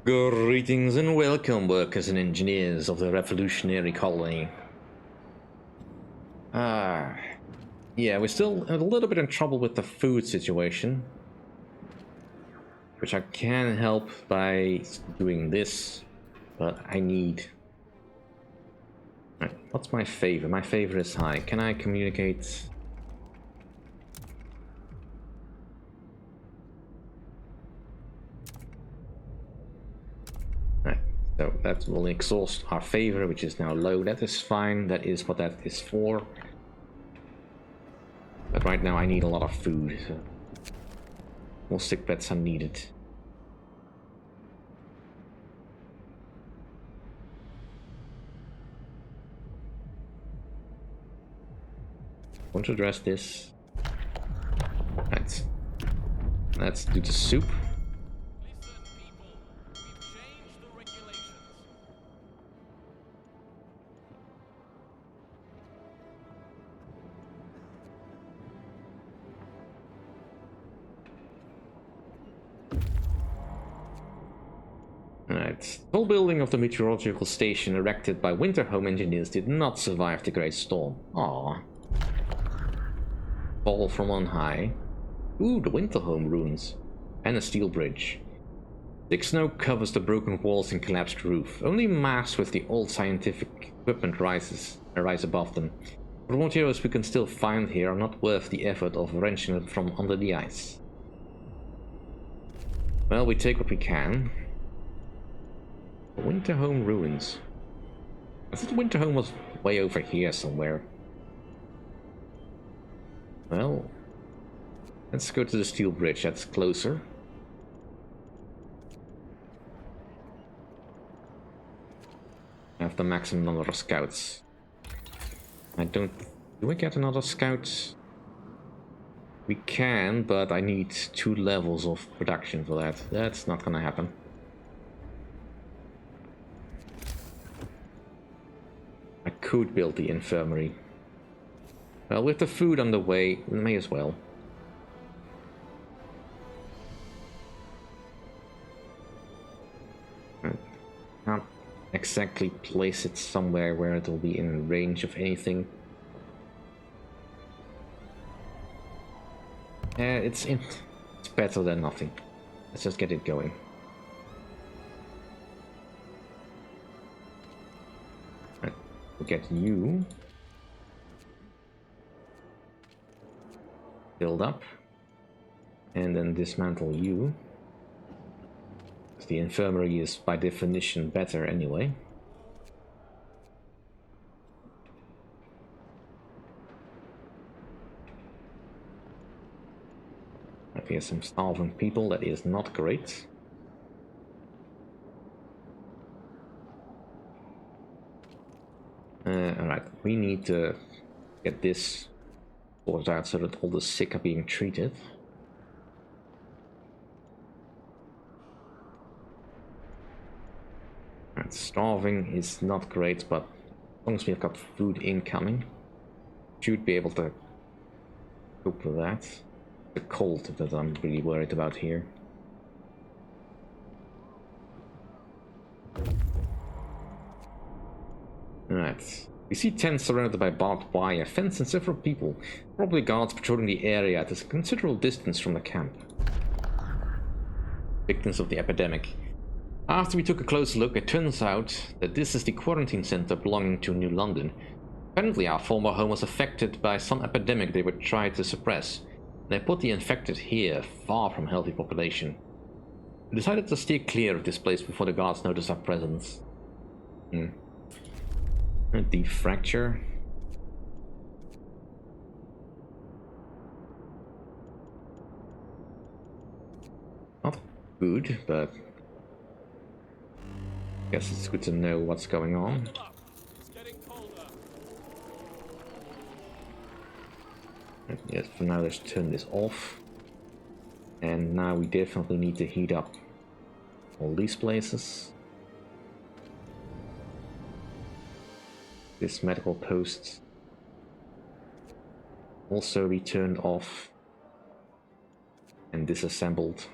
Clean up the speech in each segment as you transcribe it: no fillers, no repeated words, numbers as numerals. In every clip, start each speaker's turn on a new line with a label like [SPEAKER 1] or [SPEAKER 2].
[SPEAKER 1] Greetings and welcome, workers and engineers of the revolutionary colony. Yeah, we're still a little bit in trouble with the food situation, which I can help by doing this, but I need... Right, what's my favor? My favor is high. Can I communicate? Right, so that will exhaust our favor, which is now low. That is fine. That is what that is for. But right now I need a lot of food, so more sick beds are needed. Want to address this? Right. Let's do the soup.
[SPEAKER 2] Listen, people. We've changed the regulations.
[SPEAKER 1] Alright. The whole building of the meteorological station erected by winter home engineers did not survive the Great Storm. Aww. Fall from on high. Ooh, the winter home ruins. And a steel bridge. Thick snow covers the broken walls and collapsed roof. Only masts with the old scientific equipment rise above them. The raw materials we can still find here are not worth the effort of wrenching them from under the ice. Well, we take what we can. The winter home ruins. I thought the winter home was way over here somewhere. Well, let's go to the steel bridge, that's closer. I have the maximum number of scouts. Do I get another scout? We can, but I need 2 levels of production for that. That's not gonna happen. I could build the infirmary. Well, with the food on the way, we may as well. I can't exactly place it somewhere where it'll be in range of anything. It's better than nothing. Let's just get it going. Right, we'll get you build up, and then dismantle you. The infirmary is by definition better anyway. Right, we have some starving people, that is not great. Alright, we need to get this sorted out so that all the sick are being treated. Right, starving is not great, but as long as we've got food incoming, should be able to cope with that. The cold that I'm really worried about here. Alright. We see tents surrounded by barbed wire, fence and several people, probably guards patrolling the area at a considerable distance from the camp. Victims of the epidemic. After we took a closer look, it turns out that this is the quarantine center belonging to New London. Apparently our former home was affected by some epidemic they would try to suppress. They put the infected here, far from healthy population. We decided to steer clear of this place before the guards noticed our presence. A deep fracture. Not good, but I guess it's good to know what's going on.
[SPEAKER 2] It's getting colder.
[SPEAKER 1] Yes, for now let's turn this off. And now we definitely need to heat up all these places. This medical post also be turned off and disassembled.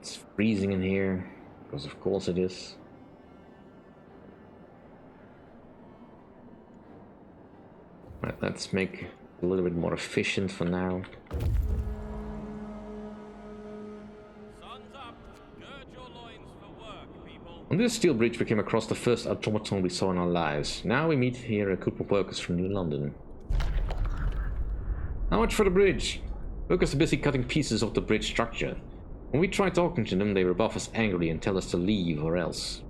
[SPEAKER 1] It's freezing in here, because of course it is. Right, let's make it a little bit more efficient for now.
[SPEAKER 2] Sun's up. Gird your loins for work, people.
[SPEAKER 1] On this steel bridge we came across the first automaton we saw in our lives. Now we meet here a group of workers from New London. How much for the bridge? Workers are busy cutting pieces of the bridge structure. When we try talking to them, they rebuff us angrily and tell us to leave or else.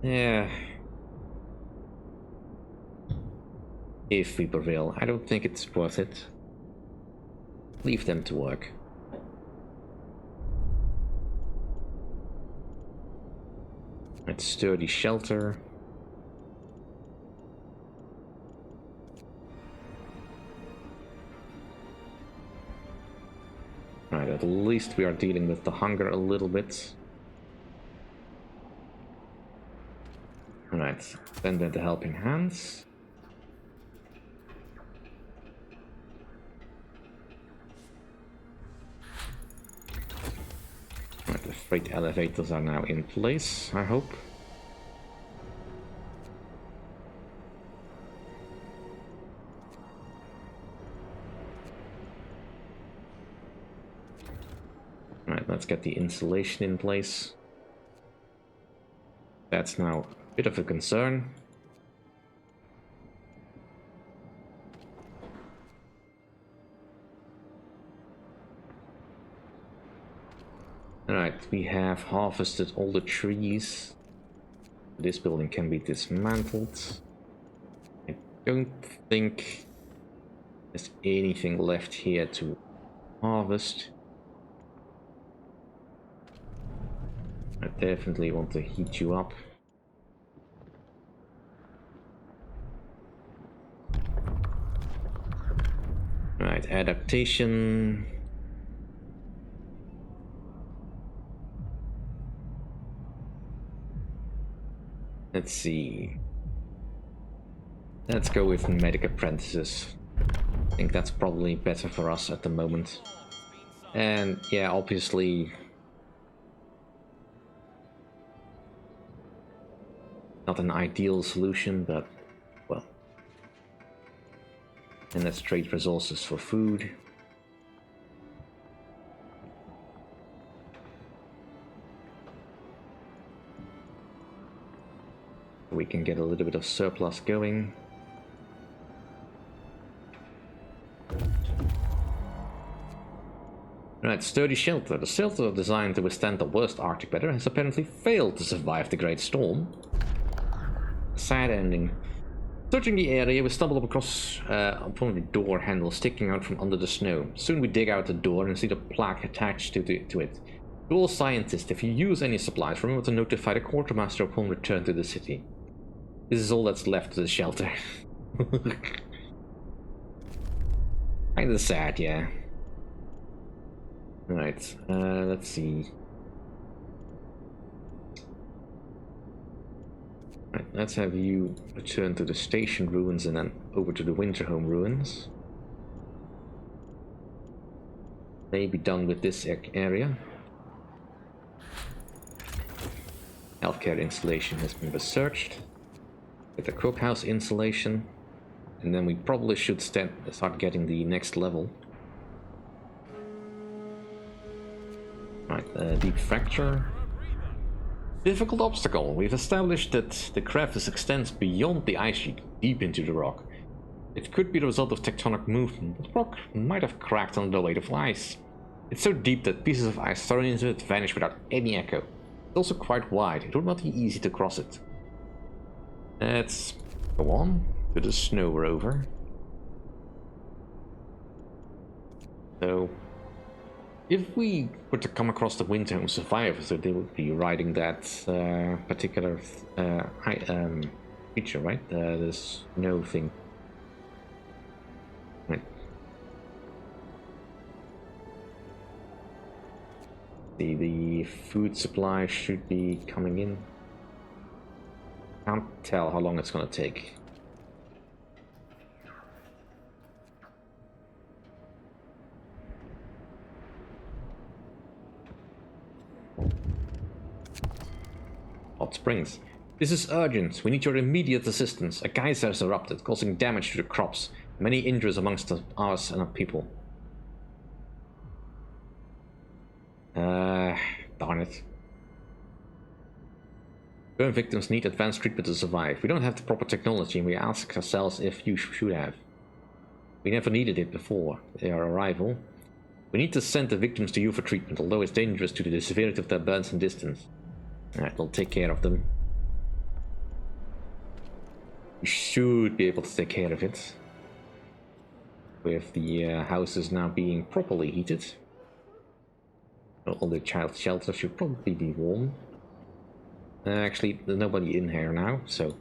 [SPEAKER 1] Yeah. If we prevail, I don't think it's worth it. Leave them to work. It's sturdy shelter. Right, at least we are dealing with the hunger a little bit. Alright, then the helping hands. Right, the freight elevators are now in place, I hope. Right, let's get the insulation in place. That's now a bit of a concern. Alright, we have harvested all the trees. This building can be dismantled. I don't think there's anything left here to harvest. I definitely want to heat you up. Right, adaptation. Let's see. Let's go with medic apprentices. I think that's probably better for us at the moment. And yeah, obviously not an ideal solution, but well. And let's trade resources for food. We can get a little bit of surplus going. Right, sturdy shelter. The shelter designed to withstand the worst Arctic weather has apparently failed to survive the Great Storm. Sad ending. Searching the area, we stumbled upon the door handle sticking out from under the snow. Soon we dig out the door and see the plaque attached to it. To all scientists, if you use any supplies, remember to notify the quartermaster upon return to the city. This is all that's left of the shelter. Kinda sad, yeah. Right, let's see. Right, let's have you return to the station ruins and then over to the Winterhome ruins. Maybe done with this area. Healthcare installation has been researched. Get the cookhouse installation. And then we probably should start getting the next level. Right, deep fracture. Difficult obstacle. We've established that the crevice extends beyond the ice sheet, deep into the rock. It could be the result of tectonic movement, but the rock might have cracked under the weight of ice. It's so deep that pieces of ice thrown into it vanish without any echo. It's also quite wide. It would not be easy to cross it. Let's go on to the snow rover. So, if we were to come across the Winterhome survivors, they would be riding that particular feature, right? The snow thing. Right. The food supply should be coming in. Can't tell how long it's gonna take. hot springs. This is urgent. We need your immediate assistance. A geyser has erupted, causing damage to the crops. Many injuries amongst us and our people. Darn it. Burn victims need advanced treatment to survive. We don't have the proper technology and we ask ourselves if you should have. We never needed it before their arrival. We need to send the victims to you for treatment, although it's dangerous due to the severity of their burns and distance. Alright, we'll take care of them. We should be able to take care of it. With the houses now being properly heated. All the child shelters should probably be warm. Actually, there's nobody in here now, so...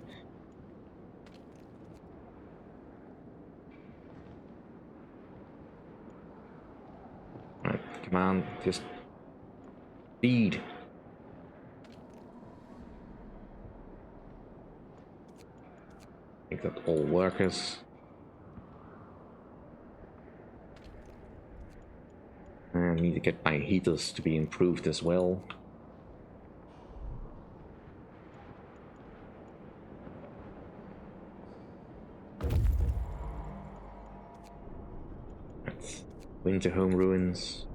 [SPEAKER 1] Alright, come on, just... feed. Make that all workers. I need to get my heaters to be improved as well. That's winter home ruins.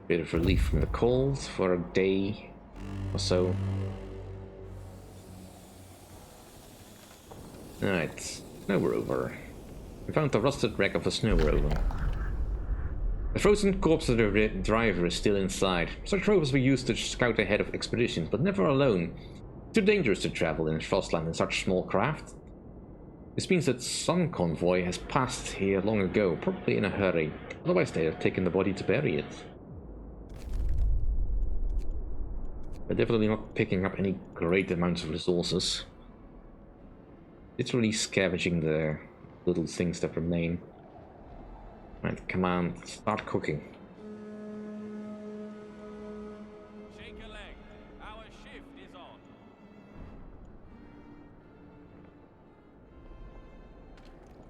[SPEAKER 1] Bit of relief from the cold for a day or so. Alright, snow rover. We found the rusted wreck of a snow rover. The frozen corpse of the driver is still inside. Such rovers were used to scout ahead of expeditions, but never alone. Too dangerous to travel in Frostland in such small craft. This means that some convoy has passed here long ago, probably in a hurry. Otherwise they have taken the body to bury it. We're definitely not picking up any great amounts of resources. Literally scavenging the little things that remain. Right, come on, start cooking.
[SPEAKER 2] Shake a leg. Our shift is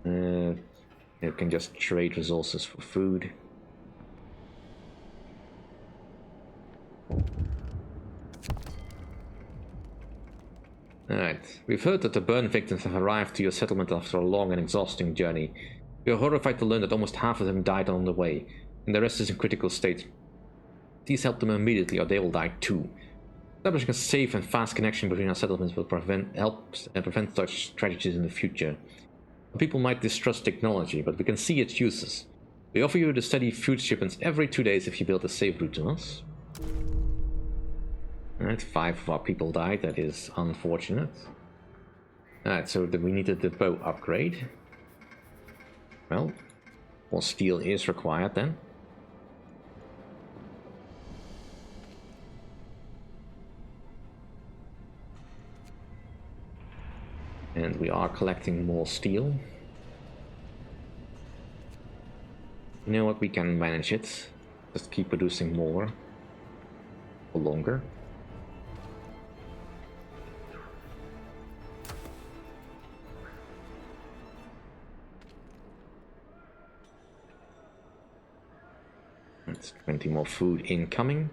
[SPEAKER 2] on.
[SPEAKER 1] You can just trade resources for food. Alright, we've heard that the burn victims have arrived to your settlement after a long and exhausting journey. We are horrified to learn that almost half of them died on the way, and the rest is in critical state. Please help them immediately or they will die too. Establishing a safe and fast connection between our settlements will prevent such tragedies in the future. People might distrust technology, but we can see its uses. We offer you the steady food shipments every 2 days if you build a safe route to us. Alright, 5 of our people died, that is unfortunate. Alright, so we needed the bow upgrade. Well, more steel is required then. And we are collecting more steel. You know what, we can manage it. Just keep producing more. For longer. That's 20 more food incoming.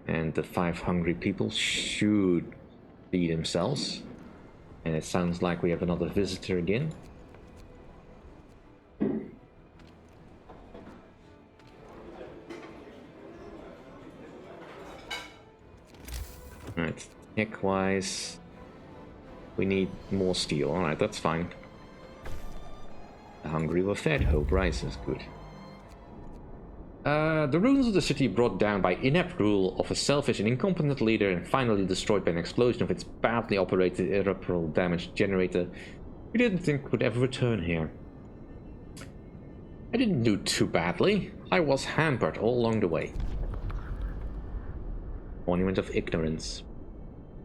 [SPEAKER 1] And the 5 hungry people should feed themselves. And it sounds like we have another visitor again. Alright, tech-wise, we need more steel. Alright, that's fine. The hungry were fed, hope rises. Good. The ruins of the city brought down by inept rule of a selfish and incompetent leader and finally destroyed by an explosion of its badly operated irreparable damage generator we didn't think would ever return here. I didn't do too badly. I was hampered all along the way. Monument of Ignorance.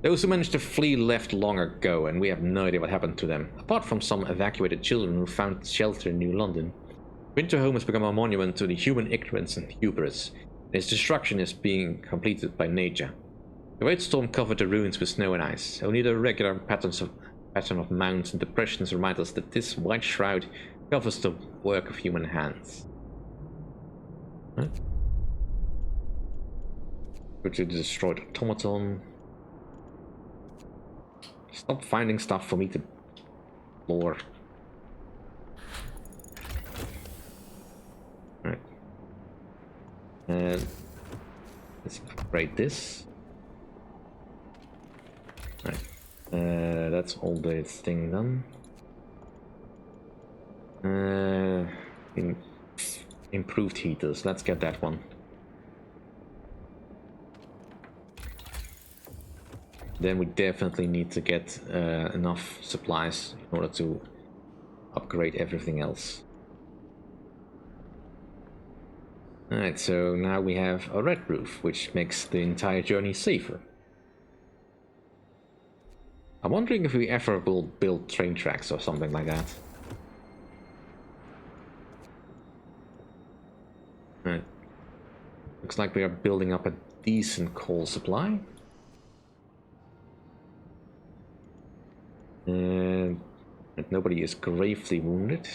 [SPEAKER 1] Those who managed to flee left long ago, and we have no idea what happened to them, apart from some evacuated children who found shelter in New London. Winterhome has become a monument to the human ignorance and hubris, and its destruction is being completed by nature. The great storm covered the ruins with snow and ice. Only the regular patterns pattern of mounds and depressions remind us that this white shroud covers the work of human hands. Huh? Go to the destroyed automaton. Stop finding stuff for me to explore. Alright. Let's upgrade this. Alright. That's all the thing done. Improved heaters. Let's get that one. Then we definitely need to get enough supplies in order to upgrade everything else. Alright, so now we have a red roof, which makes the entire journey safer. I'm wondering if we ever will build train tracks or something like that. Alright. Looks like we are building up a decent coal supply. And nobody is gravely wounded.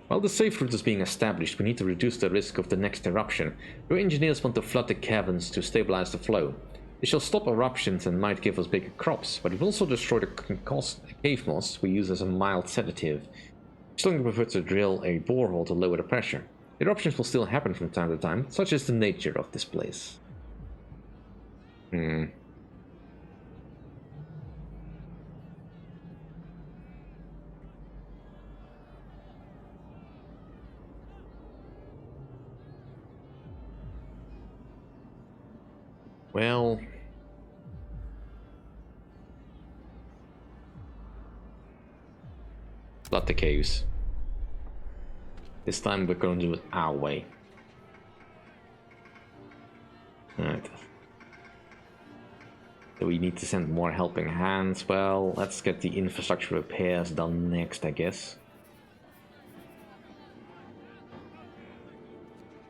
[SPEAKER 1] While the safe route is being established, we need to reduce the risk of the next eruption. Your engineers want to flood the caverns to stabilize the flow. This shall stop eruptions and might give us bigger crops, but it will also destroy the cave moss we use as a mild sedative. We strongly prefer to drill a borehole to lower the pressure. Eruptions will still happen from time to time, such is the nature of this place. Well... flood the caves. This time we're going to do it our way. Alright. Do we need to send more helping hands? Well, let's get the infrastructure repairs done next, I guess.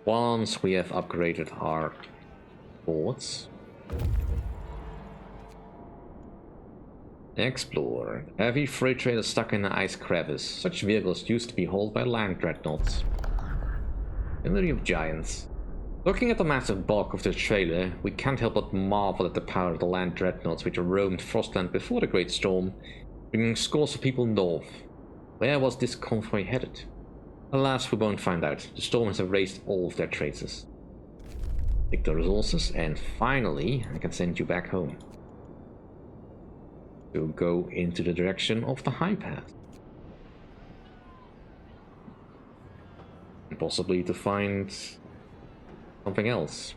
[SPEAKER 1] Once we have upgraded our boards. Explore. Heavy freight trailers stuck in an ice crevice. Such vehicles used to be hauled by land dreadnoughts. Memory of giants. Looking at the massive bulk of the trailer, we can't help but marvel at the power of the land dreadnoughts which roamed Frostland before the Great Storm, bringing scores of people north. Where was this convoy headed? Alas, we won't find out. The storm has erased all of their traces. Take the resources, and finally, I can send you back home. To go into the direction of the high path. And possibly to find something else.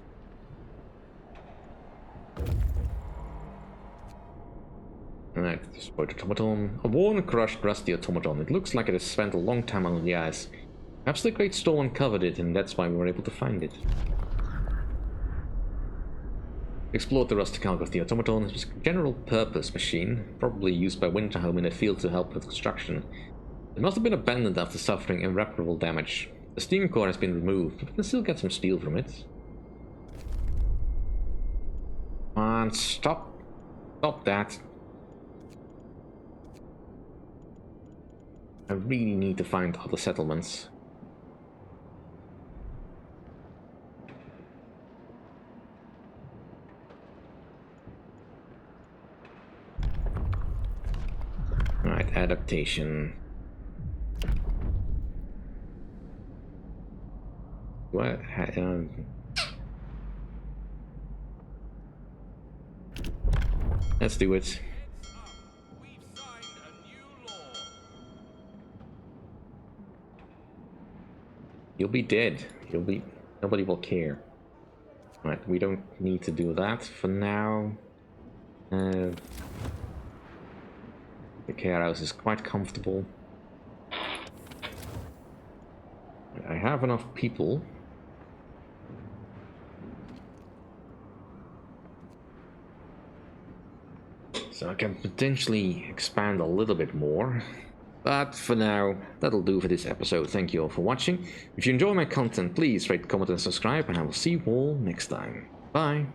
[SPEAKER 1] Alright, destroyed automaton. A worn, crushed, rusty automaton. It looks like it has spent a long time under the ice. Perhaps the Great Storm uncovered it, and that's why we were able to find it. Explored the rustic hulk of the automaton. It was a general-purpose machine, probably used by Winterhome in a field to help with construction. It must have been abandoned after suffering irreparable damage. The steam core has been removed, but we can still get some steel from it. Come on, stop! Stop that! I really need to find other settlements. Alright, adaptation. What? Let's do it. You'll be dead. You'll be... Nobody will care. Right, we don't need to do that for now. The care house is quite comfortable. I have enough people. So I can potentially expand a little bit more. But for now, that'll do for this episode. Thank you all for watching. If you enjoy my content, please rate, comment, and subscribe, and I will see you all next time. Bye!